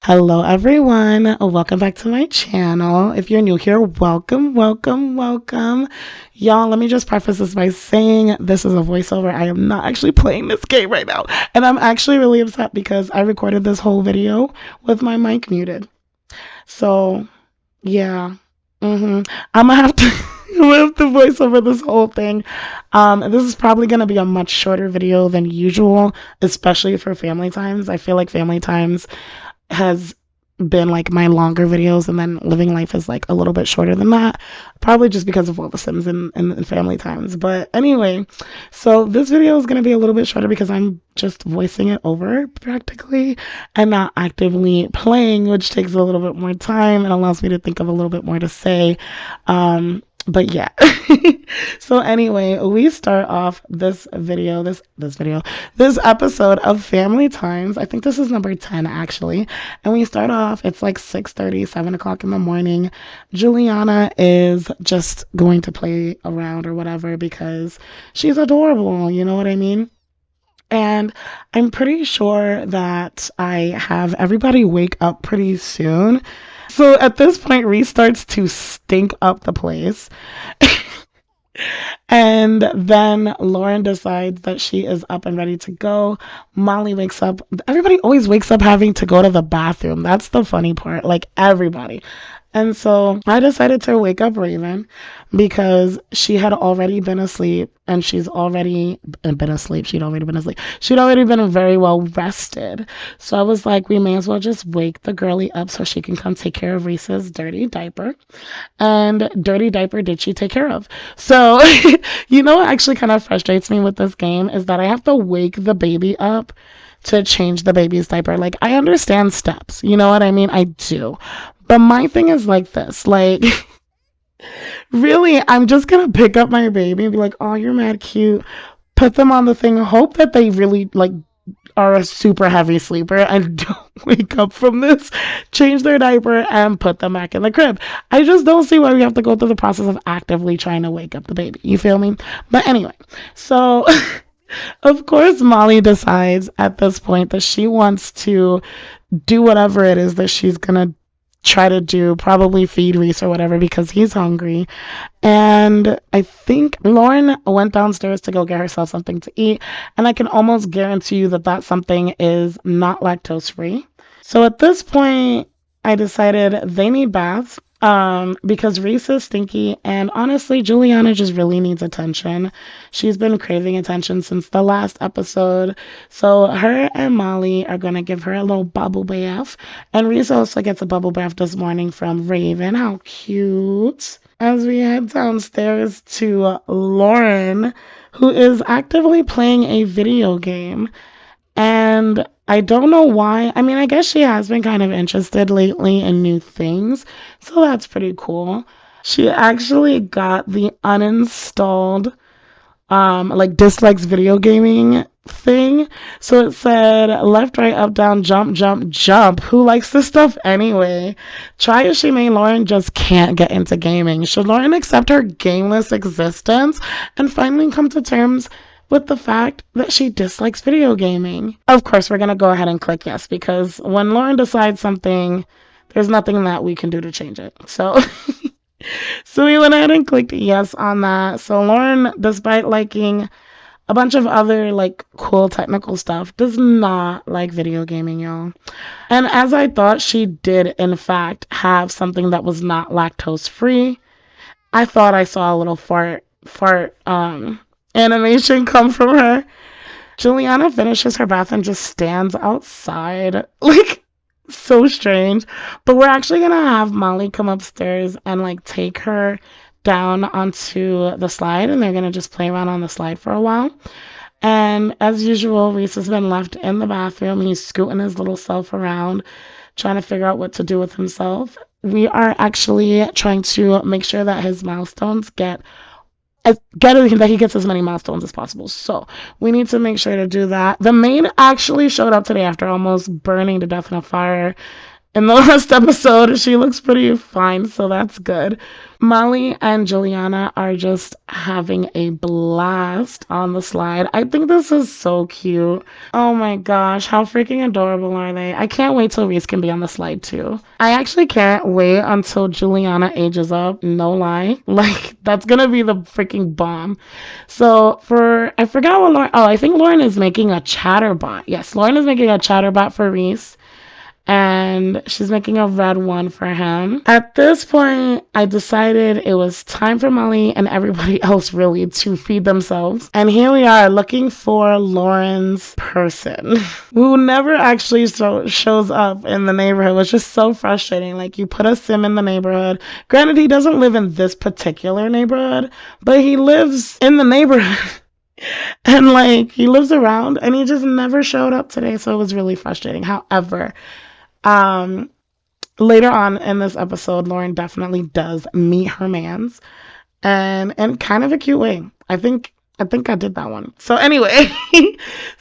Hello, everyone. Welcome back to my channel. If you're new here, welcome, welcome, welcome. Y'all, let me just preface this by saying this is a voiceover. I am not actually playing this game right now. And I'm actually really upset because I recorded this whole video with my mic muted. So, yeah. I'm gonna have to live the voice over this whole thing. This is probably gonna be a much shorter video than usual, especially for family times. I feel like family times has been like my longer videos, and then living life is like a little bit shorter than that, probably just because of all the Sims and family times. But anyway, so this video is going to be a little bit shorter because I'm just voicing it over practically and not actively playing, which takes a little bit more time and allows me to think of a little bit more to say. But yeah. So anyway, we start off this episode of Family Times. I think this is number 10 actually. And we start off, it's like 6:30, 7 o'clock in the morning. Juliana is just going to play around or whatever because she's adorable, you know what I mean? And I'm pretty sure that I have everybody wake up pretty soon. So at this point, Reese starts to stink up the place. And then Lauren decides that she is up and ready to go. Molly wakes up. Everybody always wakes up having to go to the bathroom. That's the funny part. Like everybody. And so I decided to wake up Raven because she had already been asleep and she's already been asleep. She'd already been asleep. She'd already been very well rested. So I was like, we may as well just wake the girlie up so she can come take care of Reese's dirty diaper. And dirty diaper did she take care of. So, you know what actually kind of frustrates me with this game is that I have to wake the baby up to change the baby's diaper. Like, I understand steps. You know what I mean? I do. But my thing is like this, like, really, I'm just gonna pick up my baby and be like, oh, you're mad cute. Put them on the thing. Hope that they really, like, are a super heavy sleeper and don't wake up from this, change their diaper, and put them back in the crib. I just don't see why we have to go through the process of actively trying to wake up the baby. You feel me? But anyway, so of course, Molly decides at this point that she wants to do whatever it is that she's gonna try to do, probably feed Reese or whatever because he's hungry. And I think Lauren went downstairs to go get herself something to eat, and I can almost guarantee you that that something is not lactose free. So at this point, I decided they need baths because Reese is stinky, and honestly, Juliana just really needs attention. She's been craving attention since the last episode. So her and Molly are going to give her a little bubble bath. And Reese also gets a bubble bath this morning from Raven. How cute. As we head downstairs to Lauren, who is actively playing a video game. And I don't know why. I mean, I guess she has been kind of interested lately in new things. So that's pretty cool. She actually got the uninstalled, like dislikes video gaming thing. So it said left, right, up, down, jump, jump, jump. Who likes this stuff anyway? Try as she may, Lauren just can't get into gaming. Should Lauren accept her gameless existence and finally come to terms with the fact that she dislikes video gaming? Of course, we're going to go ahead and click yes, because when Lauren decides something, there's nothing that we can do to change it. So, so we went ahead and clicked yes on that. So Lauren, despite liking a bunch of other like cool technical stuff, does not like video gaming, y'all. And as I thought, she did in fact have something that was not lactose free. I thought I saw a little fart animation come from her. Juliana finishes her bath and just stands outside. Like, so strange. But we're actually gonna have Molly come upstairs and like take her down onto the slide, and they're gonna just play around on the slide for a while. And as usual, Reese has been left in the bathroom. He's scooting his little self around, trying to figure out what to do with himself. We are actually trying to make sure that his milestones that he gets as many milestones as possible. So we need to make sure to do that. The maid actually showed up today after almost burning to death in a fire. In the last episode, she looks pretty fine, so that's good. Molly and Juliana are just having a blast on the slide. I think this is so cute. Oh my gosh, how freaking adorable are they? I can't wait till Reese can be on the slide too. I actually can't wait until Juliana ages up, no lie. Like, that's gonna be the freaking bomb. So, I forgot what Lauren, oh, I think Lauren is making a chatterbot. Yes, Lauren is making a chatterbot for Reese, and she's making a red one for him. At this point, I decided it was time for Molly and everybody else really to feed themselves. And here we are looking for Lauren's person, who never actually shows up in the neighborhood, which is so frustrating. Like, you put a sim in the neighborhood. Granted, he doesn't live in this particular neighborhood, but he lives in the neighborhood. And like, he lives around, and he just never showed up today, so it was really frustrating. However, um, later on in this episode, Lauren definitely does meet her mans, and in kind of a cute way. I think I did that one. So anyway,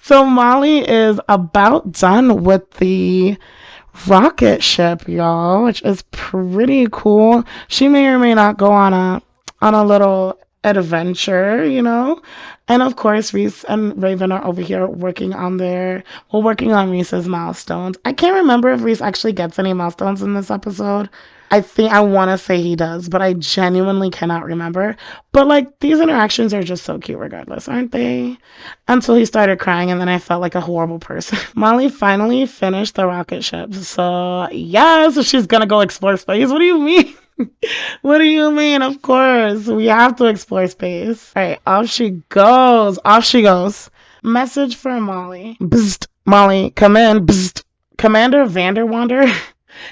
so Molly is about done with the rocket ship, y'all, which is pretty cool. She may or may not go on a little adventure, you know. And of course, Reese and Raven are over here working on Reese's milestones. I can't remember if Reese actually gets any milestones in this episode. I want to say he does, but I genuinely cannot remember. But like, these interactions are just so cute regardless, aren't they? Until he started crying, and then I felt like a horrible person. Molly finally finished the rocket ship. So yes, she's gonna go explore space. What do you mean? What do you mean? Of course, we have to explore space. All right, off she goes. Off she goes. Message for Molly. Bzzt. Molly, come in. Bzzt. Commander Vanderwander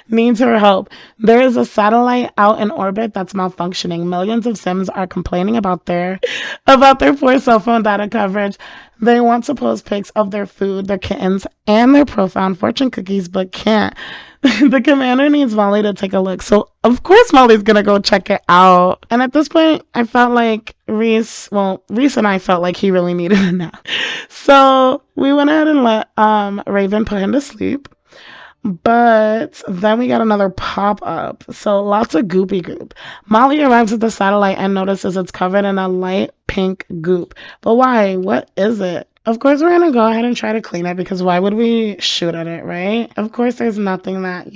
needs her help. There is a satellite out in orbit that's malfunctioning. Millions of Sims are complaining about their poor cell phone data coverage. They want to post pics of their food, their kittens, and their profound fortune cookies, but can't. The commander needs Molly to take a look. So, of course, Molly's going to go check it out. And at this point, I felt like Reese and I felt like he really needed a nap. So, we went ahead and let Raven put him to sleep. But then we got another pop-up. So lots of goopy goop. Molly arrives at the satellite and notices it's covered in a light pink goop. But why? What is it? Of course, we're going to go ahead and try to clean it, because why would we shoot at it, right? Of course, there's nothing that,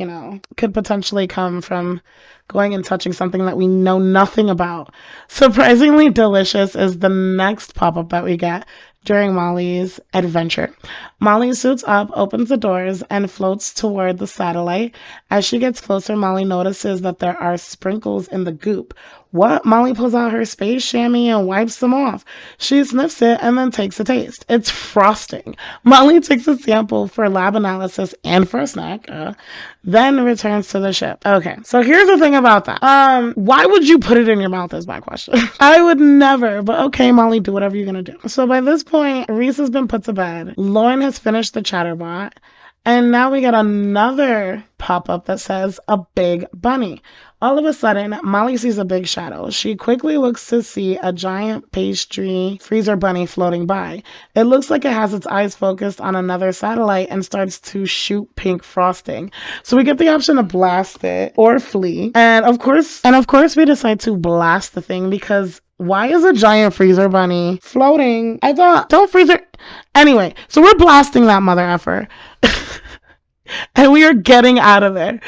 could potentially come from going and touching something that we know nothing about. Surprisingly delicious is the next pop-up that we get during Molly's adventure. Molly suits up, opens the doors, and floats toward the satellite. As she gets closer, Molly notices that there are sprinkles in the goop. What? Molly pulls out her space chamois and wipes them off. She sniffs it and then takes a taste. It's frosting. Molly takes a sample for lab analysis and for a snack, then returns to the ship. Okay, so here's the thing about that. Why would you put it in your mouth is my question. I would never, but okay, Molly, do whatever you're gonna do. So by this point, Reese has been put to bed. Lauren has finished the chatterbot. And now we got another pop-up that says a big bunny. All of a sudden, Molly sees a big shadow. She quickly looks to see a giant pastry freezer bunny floating by. It looks like it has its eyes focused on another satellite and starts to shoot pink frosting. So we get the option to blast it or flee. And of course, we decide to blast the thing, because why is a giant freezer bunny floating? I thought, don't freezer. Anyway, so we're blasting that mother effer. And we are getting out of there.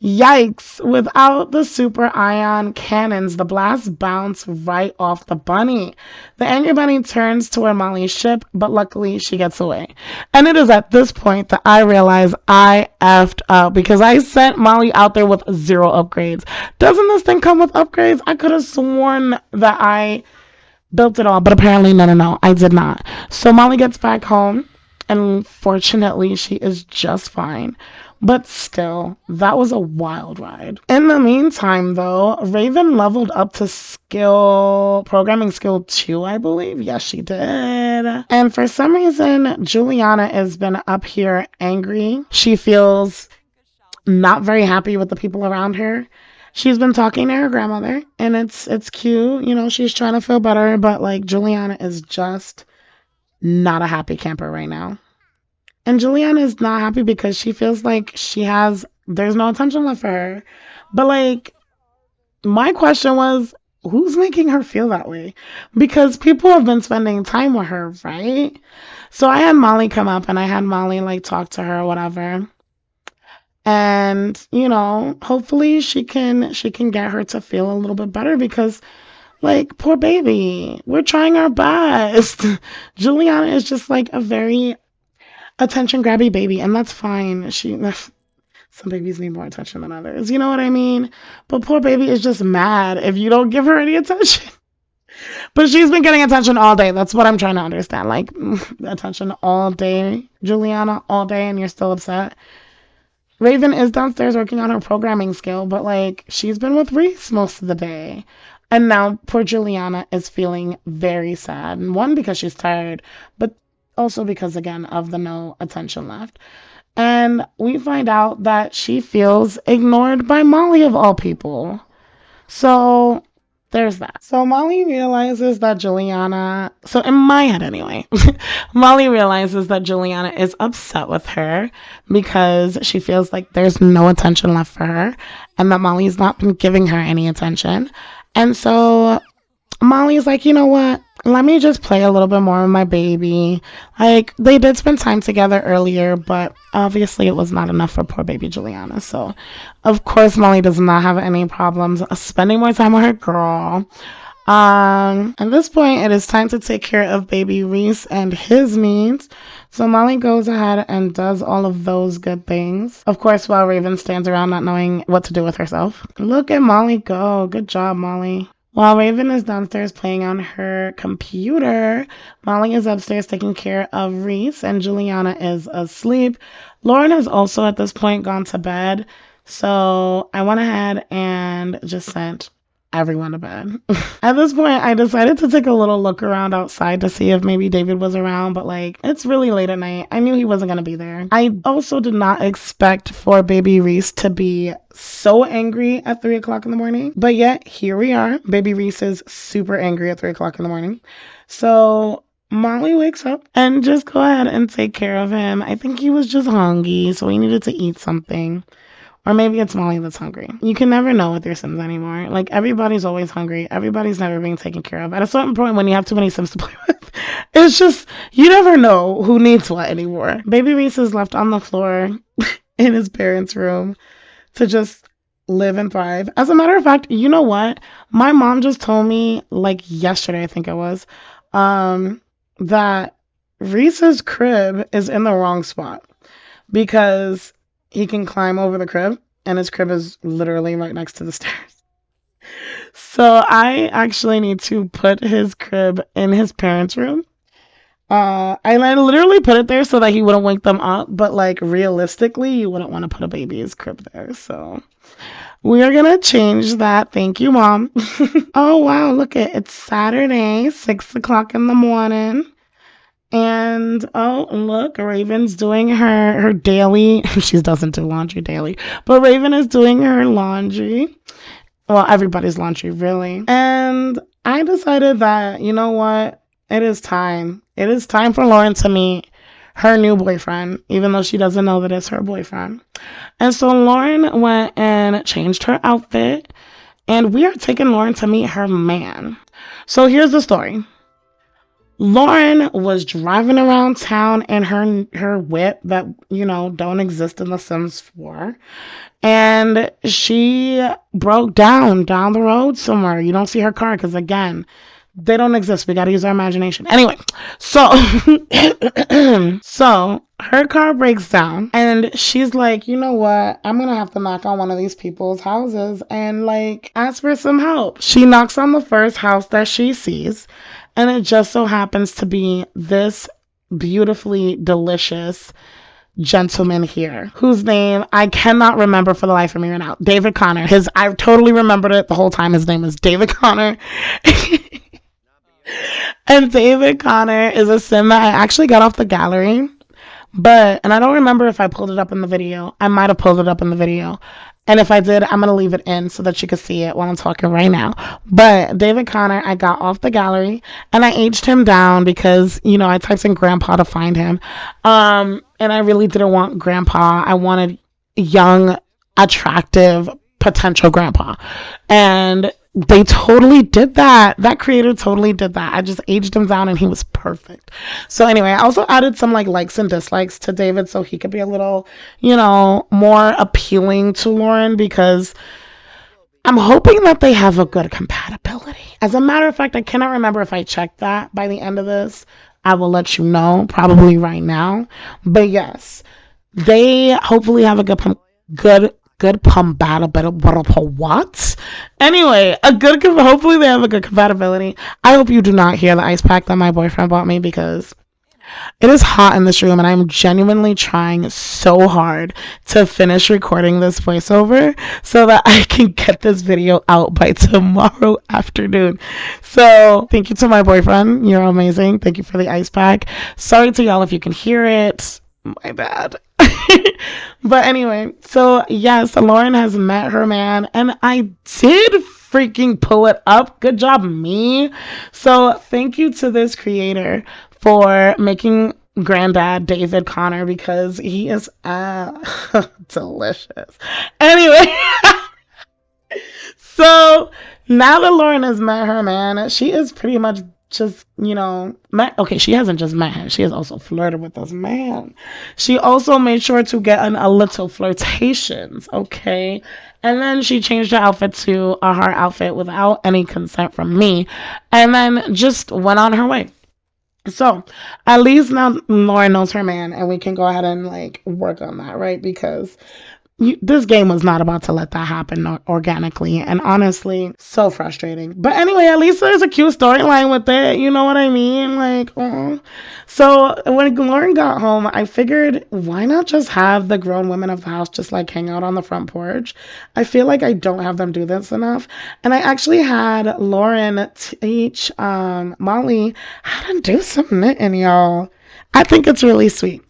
Yikes. Without the super ion cannons, the blasts bounce right off the bunny. The angry bunny turns toward Molly's ship, but luckily she gets away. And it is at this point that I realize I effed up, because I sent Molly out there with 0 upgrades. Doesn't this thing come with upgrades? I could have sworn that I built it all, but apparently no, I did not. So Molly gets back home, and fortunately she is just fine. But still, that was a wild ride. In the meantime, though, Raven leveled up to programming skill 2, I believe. Yes, she did. And for some reason, Juliana has been up here angry. She feels not very happy with the people around her. She's been talking to her grandmother, and it's cute. She's trying to feel better, but like, Juliana is just not a happy camper right now. And Juliana is not happy because she feels like she has There's no attention left for her. But like, my question was, who's making her feel that way? Because people have been spending time with her, right? So I had Molly come up and I had Molly like talk to her or whatever. And, hopefully she can get her to feel a little bit better because like poor baby, we're trying our best. Juliana is just like a very attention grabby baby and that's fine. Some babies need more attention than others. You know what I mean? But poor baby is just mad if you don't give her any attention. But she's been getting attention all day. That's what I'm trying to understand. Like, attention all day, Juliana, all day, and you're still upset. Raven is downstairs working on her programming skill, but like, she's been with Reese most of the day. And now poor Juliana is feeling very sad. And one, because she's tired, but also because, again, of the no attention left. And we find out that she feels ignored by Molly, of all people. So there's that. So Molly realizes that Juliana, so in my head anyway, Molly realizes that Juliana is upset with her because she feels like there's no attention left for her and that Molly's not been giving her any attention. And so Molly's like, you know what? Let me just play a little bit more with my baby. Like, they did spend time together earlier, but obviously it was not enough for poor baby Juliana. So, of course, Molly does not have any problems spending more time with her girl. At this point, it is time to take care of baby Reese and his needs. So Molly goes ahead and does all of those good things. Of course, while Raven stands around not knowing what to do with herself. Look at Molly go. Good job, Molly. While Raven is downstairs playing on her computer, Molly is upstairs taking care of Reese, and Juliana is asleep. Lauren has also at this point gone to bed, so I went ahead and just sent everyone to bed. At this point, I decided to take a little look around outside to see if maybe David was around, but like, it's really late at night. I knew he wasn't going to be there. I also did not expect for baby Reese to be so angry at 3 o'clock in the morning, but yet here we are. Baby Reese is super angry at 3 o'clock in the morning. So Molly wakes up and just go ahead and take care of him. I think he was just hungry, so he needed to eat something. Or maybe it's Molly that's hungry. You can never know with your Sims anymore. Like, everybody's always hungry. Everybody's never being taken care of. At a certain point, when you have too many Sims to play with, it's just, you never know who needs what anymore. Baby Reese is left on the floor in his parents' room to just live and thrive. As a matter of fact, you know what? My mom just told me, like yesterday, I think it was, that Reese's crib is in the wrong spot because he can climb over the crib, and his crib is literally right next to the stairs. So I actually need to put his crib in his parents' room. I literally put it there so that he wouldn't wake them up, but like realistically, you wouldn't want to put a baby's crib there. So we are gonna change that. Thank you, Mom. Oh wow, look it's Saturday, 6 o'clock in the morning. And oh, look, Raven's doing her daily. She doesn't do laundry daily, but Raven is doing her laundry. Well, everybody's laundry, really. And I decided that, you know what? It is time. It is time for Lauren to meet her new boyfriend, even though she doesn't know that it's her boyfriend. And so Lauren went and changed her outfit, and we are taking Lauren to meet her man. So here's the story. Lauren was driving around town in her whip that, don't exist in The Sims 4. And she broke down the road somewhere. You don't see her car because, again, they don't exist. We got to use our imagination. Anyway, so so her car breaks down and she's like, you know what? I'm going to have to knock on one of these people's houses and like ask for some help. She knocks on the first house that she sees. And it just so happens to be this beautifully delicious gentleman here, whose name I cannot remember for the life of me right now. David Connor. I totally remembered it the whole time. His name is David Connor. And David Connor is a sim that I actually got off the gallery. And I don't remember if I pulled it up in the video. I might have pulled it up in the video. And if I did, I'm going to leave it in so that you can see it while I'm talking right now. But David Connor, I got off the gallery and I aged him down because, I typed in grandpa to find him. And I really didn't want grandpa. I wanted young attractive potential grandpa. And they totally did that. That creator totally did that. I just aged him down and he was perfect. So anyway, I also added some like likes and dislikes to David so he could be a little, more appealing to Lauren because I'm hoping that they have a good compatibility. As a matter of fact, I cannot remember if I checked that by the end of this. I will let you know probably right now. But yes, they hopefully have a good compatibility. What? Anyway, hopefully they have a good compatibility. I hope you do not hear the ice pack that my boyfriend bought me because it is hot in this room and I'm genuinely trying so hard to finish recording this voiceover so that I can get this video out by tomorrow afternoon. So thank you to my boyfriend. You're amazing. Thank you for the ice pack. Sorry to y'all if you can hear it. My bad. But anyway, so yes, Lauren has met her man and I did freaking pull it up. Good job, me. So thank you to this creator for making granddad David Connor because he is delicious. Anyway, so now that Lauren has met her man, she is pretty much just, okay, she hasn't just met him. She has also flirted with this man. She also made sure to get in a little flirtations, okay? And then she changed her outfit to a heart outfit without any consent from me. And then just went on her way. So at least now Lauren knows her man and we can go ahead and like work on that, right? Because this game was not about to let that happen organically, and honestly, so frustrating. But anyway, at least there's a cute storyline with it. You know what I mean? Like, oh. So when Lauren got home, I figured, why not just have the grown women of the house just like hang out on the front porch? I feel like I don't have them do this enough, and I actually had Lauren teach Molly how to do some knitting, y'all. I think it's really sweet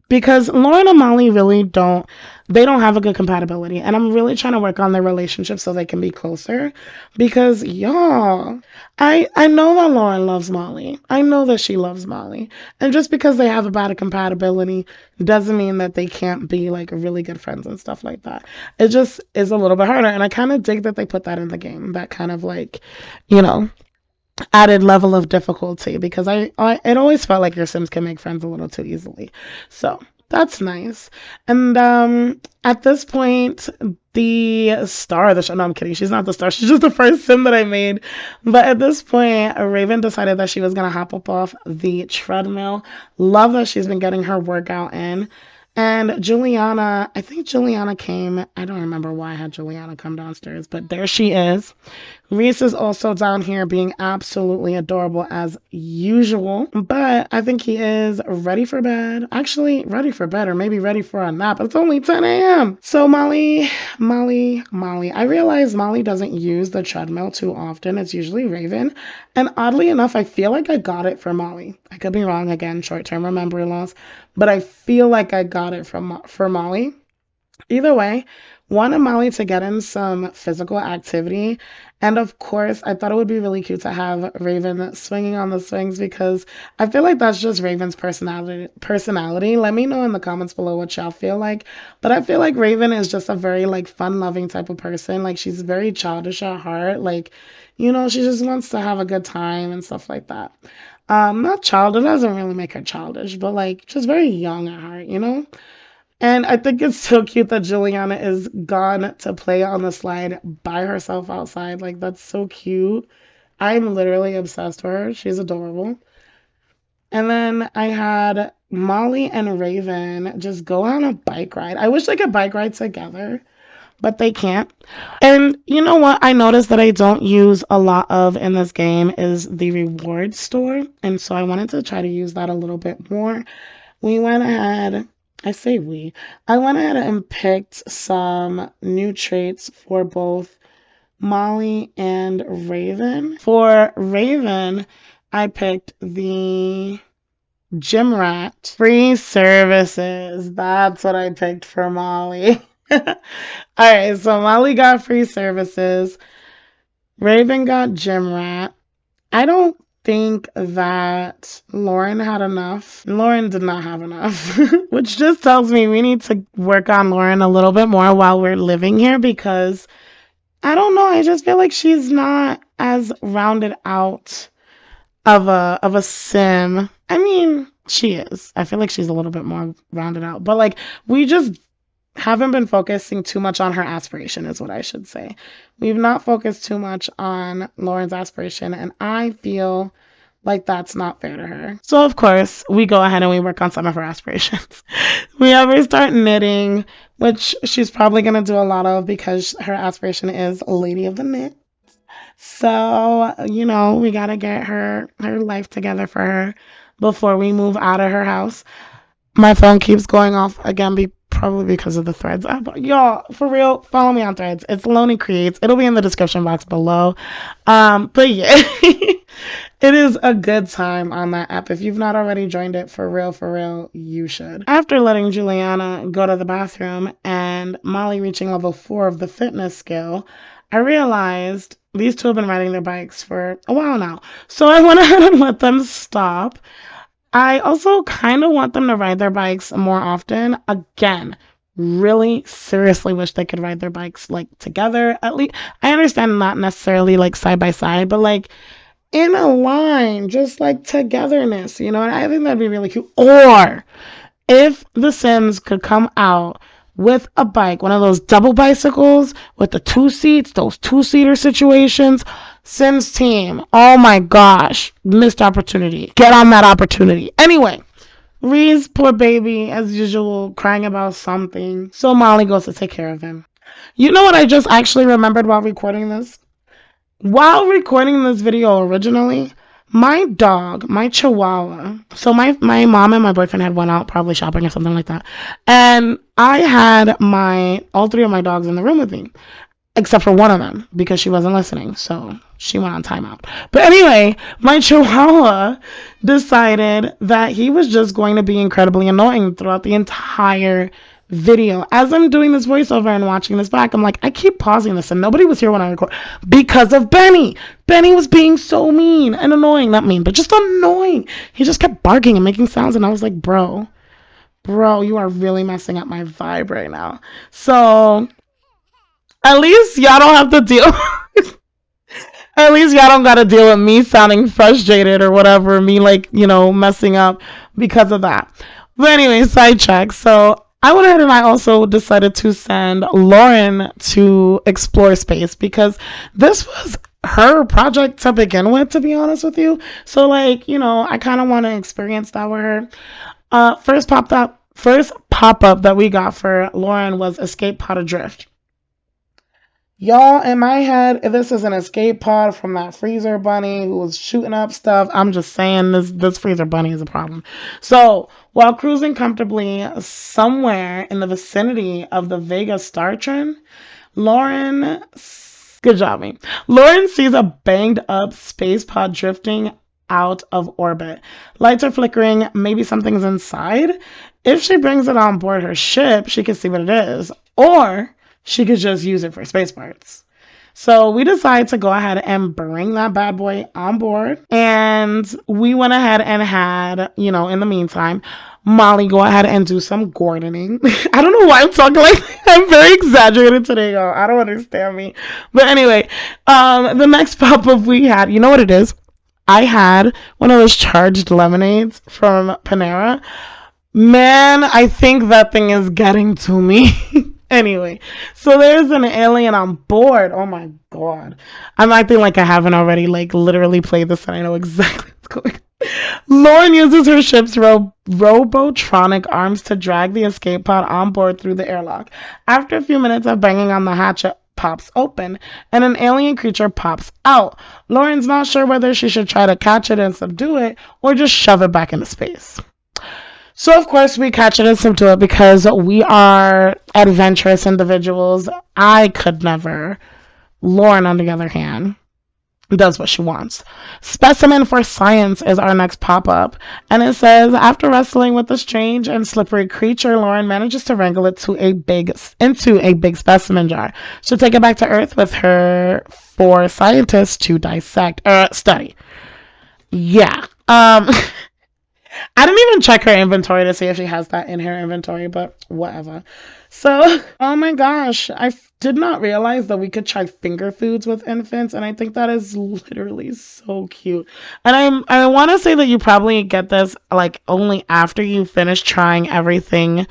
because Lauren and Molly really don't have a good compatibility, and I'm really trying to work on their relationship so they can be closer because y'all, I know that Lauren loves Molly. I know that she loves Molly. And just because they have a bad compatibility doesn't mean that they can't be like really good friends and stuff like that. It just is a little bit harder, and I kind of dig that they put that in the game. That kind of like, you know, added level of difficulty because I it always felt like your Sims can make friends a little too easily. So that's nice. And at this point, the star of the show, no, I'm kidding. She's not the star. She's just the first Sim that I made. But at this point, Raven decided that she was going to hop up off the treadmill. Love that she's been getting her workout in. And Juliana, I think Juliana came. I don't remember why I had Juliana come downstairs, but there she is. Reese is also down here being absolutely adorable as usual, but I think he is ready for bed. Actually, ready for bed or maybe ready for a nap. It's only 10 a.m. So Molly. I realize Molly doesn't use the treadmill too often. It's usually Raven. And oddly enough, I feel like I got it for Molly. I could be wrong again, short-term memory loss, but I feel like I got it for Molly. Either way, wanted Molly to get in some physical activity. And of course, I thought it would be really cute to have Raven swinging on the swings because I feel like that's just Raven's personality. Let me know in the comments below what y'all feel like. But I feel like Raven is just a very like fun-loving type of person. Like she's very childish at heart. Like, she just wants to have a good time and stuff like that. Not child, it doesn't really make her childish, but like just very young at heart. And I think it's so cute that Juliana is gone to play on the slide by herself outside. Like, that's so cute. I'm literally obsessed with her. She's adorable. And then I had Molly and Raven just go on a bike ride. I wish they could bike ride together, but they can't. And you know what I noticed that I don't use a lot of in this game is the reward store. And so I wanted to try to use that a little bit more. We went ahead. I went ahead and picked some new traits for both Molly and Raven. For Raven, I picked the gym rat free services. That's what I picked for Molly. All right, so Molly got free services. Raven got gym rat. I don't think that Lauren had enough. Lauren did not have enough, which just tells me we need to work on Lauren a little bit more while we're living here because I don't know. I just feel like she's not as rounded out of a sim. I mean, she is. I feel like she's a little bit more rounded out, but like we just haven't been focusing too much on her aspiration, is what I should say. We've not focused too much on Lauren's aspiration, and I feel like that's not fair to her. So, of course, we go ahead and we work on some of her aspirations. We have her start knitting, which she's probably going to do a lot of because her aspiration is Lady of the Knit. So, we got to get her life together for her before we move out of her house. My phone keeps going off again, probably because of the threads. Y'all, for real, follow me on threads. It's Lonely Creates. It'll be in the description box below. But yeah, it is a good time on that app. If you've not already joined it, for real, you should. After letting Juliana go to the bathroom and Molly reaching level 4 of the fitness skill, I realized these two have been riding their bikes for a while now. So I went ahead and let them stop. I also kind of want them to ride their bikes more often. Again, really seriously wish they could ride their bikes like together. At least I understand not necessarily like side by side, but like in a line, just like togetherness, and I think that'd be really cute. Or if the Sims could come out with a bike, one of those double bicycles with the 2 seats, those 2-seater situations. Sims team, oh my gosh, missed opportunity. Get on that opportunity. Anyway, Ree's poor baby, as usual, crying about something. So Molly goes to take care of him. You know what I just actually remembered while recording this? While recording this video originally, my dog, my chihuahua, so my mom and my boyfriend had went out probably shopping or something like that. And I had all 3 of my dogs in the room with me, except for one of them because she wasn't listening. So she went on timeout. But anyway, my chihuahua decided that he was just going to be incredibly annoying throughout the entire video. As I'm doing this voiceover and watching this back, I'm like, I keep pausing this and nobody was here when I record because of Benny. Benny was being so mean and annoying. Not mean, but just annoying. He just kept barking and making sounds and I was like, bro, you are really messing up my vibe right now. So at least y'all don't have to deal at least y'all don't gotta deal with me sounding frustrated or whatever, me like, messing up because of that. But anyway, sidetrack. So I went ahead and I also decided to send Lauren to explore space because this was her project to begin with, to be honest with you. So like, I kind of want to experience that with her. First pop-up that we got for Lauren was Escape Pod Adrift. Y'all, in my head, if this is an escape pod from that freezer bunny who was shooting up stuff, I'm just saying this freezer bunny is a problem. So, while cruising comfortably somewhere in the vicinity of the Vega star trend, good job, me. Lauren sees a banged up space pod drifting out of orbit. Lights are flickering, maybe something's inside. If she brings it on board her ship, she can see what it is. Or she could just use it for space parts. So we decided to go ahead and bring that bad boy on board. And we went ahead and had, in the meantime, Molly go ahead and do some gardening. I don't know why I'm talking like that. I'm very exaggerated today, y'all. I don't understand me. But anyway, the next pop-up we had, you know what it is? I had one of those charged lemonades from Panera. Man, I think that thing is getting to me. Anyway, so there's an alien on board. Oh my god. I'm acting like I haven't already, like, literally played this and I know exactly what's going on. Lauren uses her ship's robotronic arms to drag the escape pod on board through the airlock. After a few minutes of banging on the hatch, it pops open and an alien creature pops out. Lauren's not sure whether she should try to catch it and subdue it or just shove it back into space. So, of course, we catch it and subdue it because we are adventurous individuals. I could never. Lauren, on the other hand, does what she wants. Specimen for Science is our next pop-up. And it says, after wrestling with the strange and slippery creature, Lauren manages to wrangle it into a big specimen jar. She'll take it back to Earth with her 4 scientists to study. Yeah. I didn't even check her inventory to see if she has that in her inventory, but whatever. So, oh my gosh, did not realize that we could try finger foods with infants, and I think that is literally so cute. And I want to say that you probably get this like only after you finish trying everything,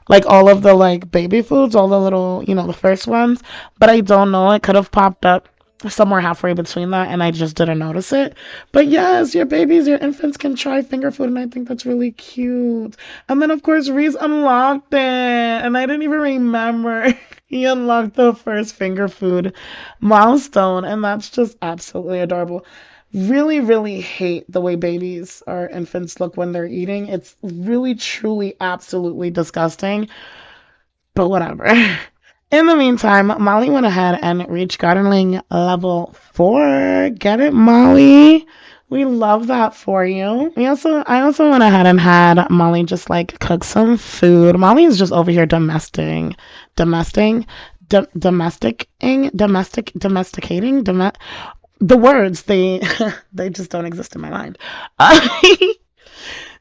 like all of the like baby foods, all the little, the first ones. But I don't know. It could have popped up somewhere halfway between that and I just didn't notice it. But yes, your babies, your infants can try finger food and I think that's really cute. And then of course Reese unlocked it and I didn't even remember. He unlocked the first finger food milestone and that's just absolutely adorable. Really, really hate the way babies or infants look when they're eating. It's really, truly, absolutely disgusting. But whatever. In the meantime, Molly went ahead and reached gardening level 4. Get it, Molly? We love that for you. I also went ahead and had Molly just like cook some food. Molly is just over here domesticating, the words they just don't exist in my mind.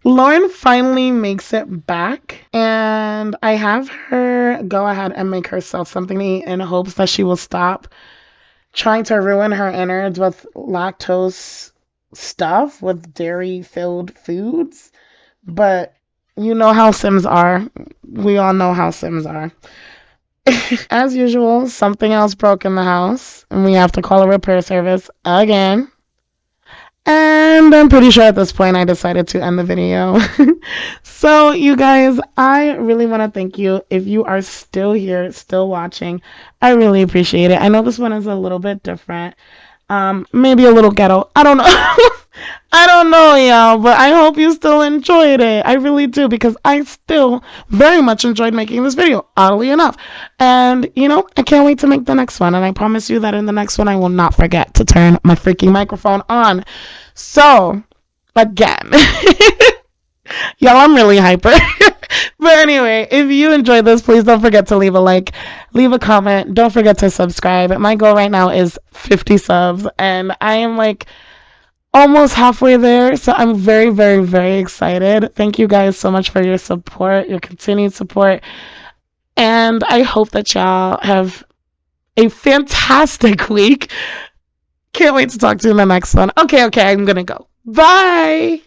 Lauren finally makes it back, and I have her go ahead and make herself something to eat in hopes that she will stop trying to ruin her innards with lactose stuff, with dairy filled foods. But you know how Sims are. We all know how Sims are. As usual, something else broke in the house, and we have to call a repair service again. And I'm pretty sure at this point I decided to end the video. So, you guys, I really want to thank you. If you are still here, still watching, I really appreciate it. I know this one is a little bit different. Maybe a little ghetto. I don't know. I don't know, y'all, but I hope you still enjoyed it. I really do because I still very much enjoyed making this video, oddly enough. And, I can't wait to make the next one. And I promise you that in the next one, I will not forget to turn my freaking microphone on. So, again, y'all, I'm really hyper. But anyway, if you enjoyed this, please don't forget to leave a like, leave a comment. Don't forget to subscribe. My goal right now is 50 subs, and I am like almost halfway there. So I'm very, very, very excited. Thank you guys so much for your support, your continued support. And I hope that y'all have a fantastic week. Can't wait to talk to you in the next one. Okay, I'm going to go. Bye.